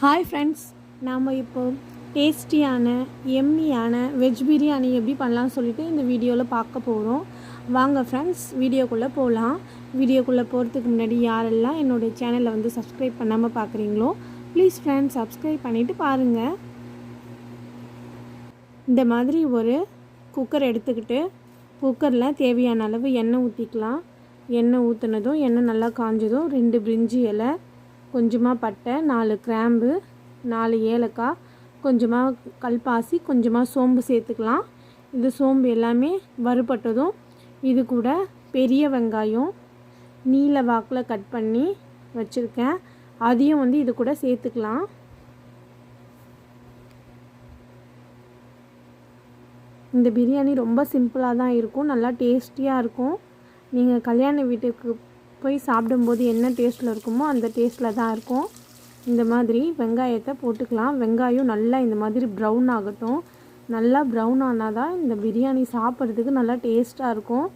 Hi friends, நாம் இப்போ டேஸ்டியான எம்மியான வெஜ் பிரியாணி எப்படி பண்ணலாம்னு சொல்லிட்டு இந்த வீடியோவில் பார்க்க போகிறோம். வாங்க ஃப்ரெண்ட்ஸ், வீடியோக்குள்ளே போகலாம். வீடியோக்குள்ளே போகிறதுக்கு முன்னாடி யாரெல்லாம் என்னோடய சேனலை வந்து சப்ஸ்கிரைப் பண்ணாமல் பார்க்குறீங்களோ ப்ளீஸ் ஃப்ரெண்ட்ஸ் சப்ஸ்கிரைப் பண்ணிவிட்டு பாருங்கள். இந்த மாதிரி ஒரு குக்கர் எடுத்துக்கிட்டு குக்கரில் தேவையான அளவு எண்ணெய் ஊற்றிக்கலாம். எண்ணெய் ஊற்றினதும் எண்ணெய் நல்லா காஞ்சதும் 2 பிரிஞ்சி இலை, கொஞ்சமாக பட்டை, 4 கிராம்பு, 4 ஏலக்காய், கொஞ்சமாக கல்பாசி, கொஞ்சமாக சோம்பு சேர்த்துக்கலாம். இது சோம்பு எல்லாமே வறுபட்டதும் இது கூட பெரிய வெங்காயம் நீல வாக்கில் கட் பண்ணி வச்சுருக்கேன், அதையும் வந்து இது கூட சேர்த்துக்கலாம். இந்த பிரியாணி ரொம்ப சிம்பிளாக தான் இருக்கும், நல்லா டேஸ்டியாக இருக்கும். நீங்கள் கல்யாண வீட்டுக்கு போய் சாப்பிடும்போது என்ன டேஸ்ட்டில் இருக்குமோ அந்த டேஸ்ட்டில் தான் இருக்கும். இந்த மாதிரி வெங்காயத்தை போட்டுக்கலாம். வெங்காயம் நல்லா இந்த மாதிரி ப்ரௌன் ஆகட்டும். நல்லா ப்ரௌன் ஆனால் தான் இந்த பிரியாணி சாப்பிட்றதுக்கு நல்லா டேஸ்ட்டாக இருக்கும்.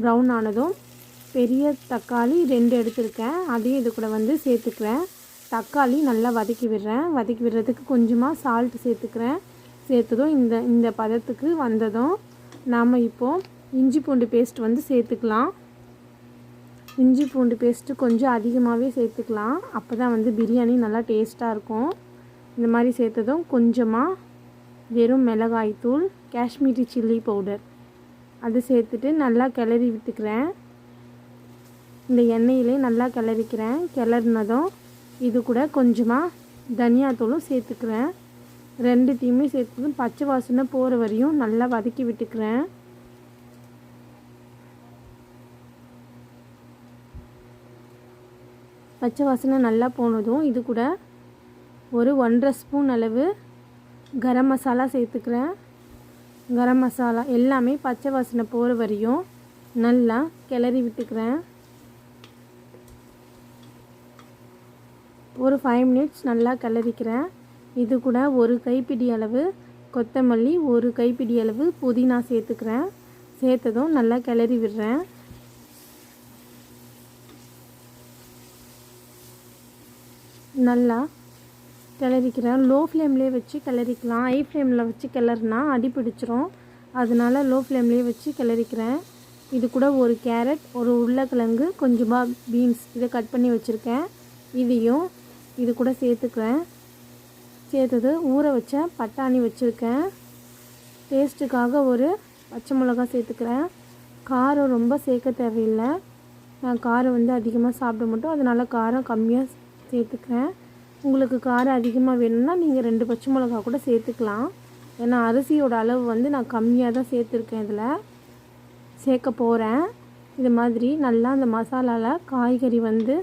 ப்ரௌன் ஆனதும் பெரிய தக்காளி 2 எடுத்துருக்கேன், அதையும் இது கூட வந்து சேர்த்துக்கிறேன். தக்காளி நல்லா வதக்கி விடுறேன். வதக்கி விடுறதுக்கு கொஞ்சமாக சால்ட் சேர்த்துக்கிறேன். சேர்த்ததும் இந்த பதத்துக்கு வந்ததும் நாம் இப்போது இஞ்சி பூண்டு பேஸ்ட் வந்து சேர்த்துக்கலாம். இஞ்சி பூண்டு பேஸ்ட்டு கொஞ்சம் அதிகமாகவே சேர்த்துக்கலாம், அப்போ தான் வந்து பிரியாணி நல்லா டேஸ்ட்டாக இருக்கும். இந்த மாதிரி சேர்த்ததும் கொஞ்சமாக வெறும் மிளகாய்த்தூள், காஷ்மீரி சில்லி பவுடர் அது சேர்த்துட்டு நல்லா கிளறி விட்டுக்கிறேன். இந்த எண்ணெயிலே நல்லா கிளறிக்கிறேன். கிளறினதும் இது கூட கொஞ்சமாக தனியாத்தூளும் சேர்த்துக்கிறேன். 2த்தையுமே சேர்த்ததும் பச்சை வாசனை போகிற வரையும் நல்லா வதக்கி விட்டுக்கிறேன். பச்சை வாசனை நல்லா போனதும் இது கூட ஒரு 1.5 ஸ்பூன் அளவு கரம் மசாலா சேர்த்துக்கிறேன். கரம் மசாலா எல்லாமே பச்சை வாசனை போகிற வரையும் நல்லா கிளறி விட்டுக்கிறேன். ஒரு 5 மினிட்ஸ் நல்லா கிளறிக்கிறேன். இது கூட ஒரு கைப்பிடி அளவு கொத்தமல்லி, ஒரு கைப்பிடி அளவு புதினா சேர்த்துக்கிறேன். சேர்த்ததும் நல்லா கிளறி விடுறேன். நல்லா கிளறிக்கிறேன். லோ ஃப்ளேம்லேயே வச்சு கிளறிக்கலாம். ஹை ஃப்ளேமில் வச்சு கிளறினா அடி பிடிச்சிரும், அதனால் லோ ஃப்ளேம்லேயே வச்சு கிளறிக்கிறேன். இது கூட ஒரு கேரட், ஒரு உருளைக்கிழங்கு, கொஞ்சமாக பீன்ஸ் இதை கட் பண்ணி வச்சுருக்கேன், இதையும் இது கூட சேர்த்துக்கிறேன். சேர்த்தது ஊற வச்ச பட்டாணி வச்சுருக்கேன். டேஸ்ட்டுக்காக ஒரு பச்சை மிளகா சேர்த்துக்கிறேன். காரம் ரொம்ப சேர்க்க தேவையில்லை, நான் காரம் வந்து அதிகமாக சாப்பிட மாட்டோம், அதனால் காரம் கம்மியாக சேர்த்துக்கிறேன். உங்களுக்கு காரம் அதிகமாக வேணும்னா நீங்கள் 2 பச்சை மிளகா கூட சேர்த்துக்கலாம். ஏன்னா அரிசியோட அளவு வந்து நான் கம்மியாக தான் சேர்த்துருக்கேன், இதில் சேர்க்க போகிறேன். இது மாதிரி நல்லா அந்த மசாலாவில் காய்கறி வந்து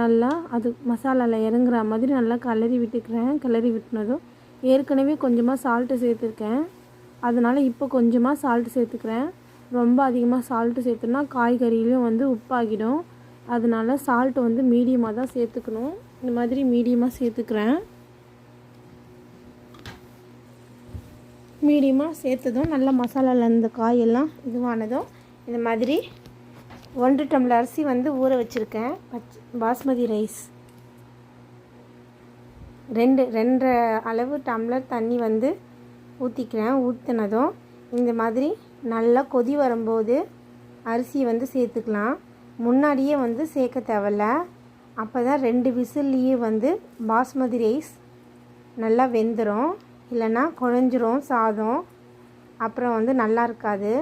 நல்லா அது மசாலாவில் இறங்குற மாதிரி நல்லா கிளறி விட்டுக்கிறேன். கிளறி விட்டுனதும் ஏற்கனவே கொஞ்சமாக சால்ட்டு சேர்த்துருக்கேன், அதனால் இப்போ கொஞ்சமாக சால்ட்டு சேர்த்துக்கிறேன். ரொம்ப அதிகமாக சால்ட்டு சேர்த்துனா காய்கறியிலையும் வந்து உப்பாகிடும், அதனால் சால்ட்டு வந்து மீடியமாக தான் சேர்த்துக்கணும். இந்த மாதிரி மீடியமாக சேர்த்துக்கிறேன். மீடியமாக சேர்த்ததும் நல்லா மசாலாவில் இருந்த காயெல்லாம் இதுவானதும் இந்த மாதிரி 1 டம்ளர் அரிசி வந்து ஊற வச்சுருக்கேன். பாஸ்மதி ரைஸ் 2 அளவு டம்ளர் தண்ணி வந்து ஊற்றிக்கிறேன். ஊற்றினதும் இந்த மாதிரி நல்லா கொதி வரும்போது அரிசியை வந்து சேர்த்துக்கலாம். முன்னாடியே வந்து சேர்க்க தேவையில்ல, அப்போ தான் 2 விசில்லையே வந்து பாஸ்மதி ரைஸ் நல்லா வெந்துடும், இல்லைன்னா குழஞ்சிரும் சாதம், அப்புறம் வந்து நல்லா இருக்காது.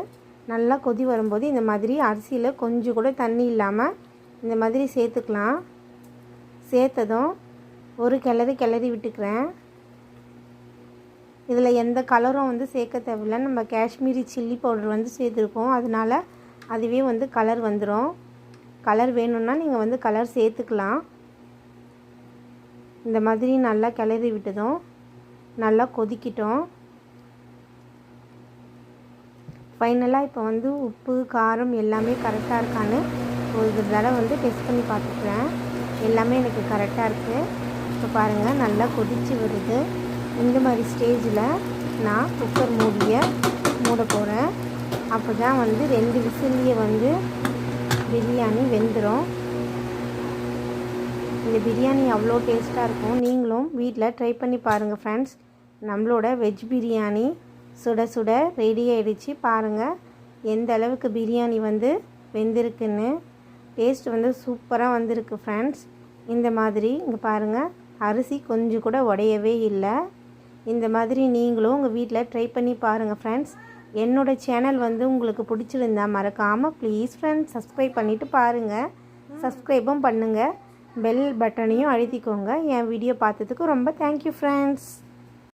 நல்லா கொதி வரும்போது இந்த மாதிரி அரிசியில் கொஞ்சம் கூட தண்ணி இல்லாமல் இந்த மாதிரி சேர்த்துக்கலாம். சேர்த்ததும் ஒரு கிளறி விட்டுக்கிறேன். இதில் எந்த கலரும் வந்து சேர்க்க தேவையில்லை, நம்ம காஷ்மீரி சில்லி பவுடர் வந்து சேர்த்துருக்கோம், அதனால் அதுவே வந்து கலர் வந்துடும். கலர் வேணும்னா நீங்கள் வந்து கலர் சேர்த்துக்கலாம். இந்த மாதிரி நல்லா கிளறி விட்டதும் நல்லா கொதிக்கிட்டோம். ஃபைனலாக இப்போ வந்து உப்பு காரம் எல்லாமே கரெக்டாக இருக்கான்னு ஒரு தடவை வந்து டெஸ்ட் பண்ணி பார்த்துக்கிறேன். எல்லாமே எனக்கு கரெக்டாக இருக்குது. இப்போ பாருங்கள் நல்லா கொதித்து வருது. இந்த மாதிரி ஸ்டேஜில் நான் குக்கர் மூட போகிறேன். அப்போ தான் வந்து 2 விசில்லையே வந்து பிரியாணி வெந்துடும். இந்த பிரியாணி அவ்வளோ டேஸ்ட்டாக இருக்கும். நீங்களும் வீட்டில் ட்ரை பண்ணி பாருங்கள் ஃப்ரெண்ட்ஸ். நம்மளோட வெஜ் பிரியாணி சுட சுட ரெடி ஆகிடுச்சு. பாருங்கள் எந்த அளவுக்கு பிரியாணி வந்து வெந்திருக்குன்னு. டேஸ்ட் வந்து சூப்பராக வந்திருக்கு ஃப்ரெண்ட்ஸ். இந்த மாதிரி இங்கே பாருங்கள், அரிசி கொஞ்சம் கூட உடையவே இல்லை. இந்த மாதிரி நீங்களும் உங்கள் வீட்டில் ட்ரை பண்ணி பாருங்கள் ஃப்ரெண்ட்ஸ். என்னோடய சேனல் வந்து உங்களுக்கு பிடிச்சிருந்தா மறக்காமல் ப்ளீஸ் ஃப்ரெண்ட்ஸ் சப்ஸ்கிரைப் பண்ணிவிட்டு பாருங்கள். சப்ஸ்கிரைபும் பண்ணுங்கள், பெல் பட்டனையும் அழுத்திக்கோங்க. என் வீடியோ பார்த்ததுக்கு ரொம்ப தேங்க்யூ ஃப்ரெண்ட்ஸ்.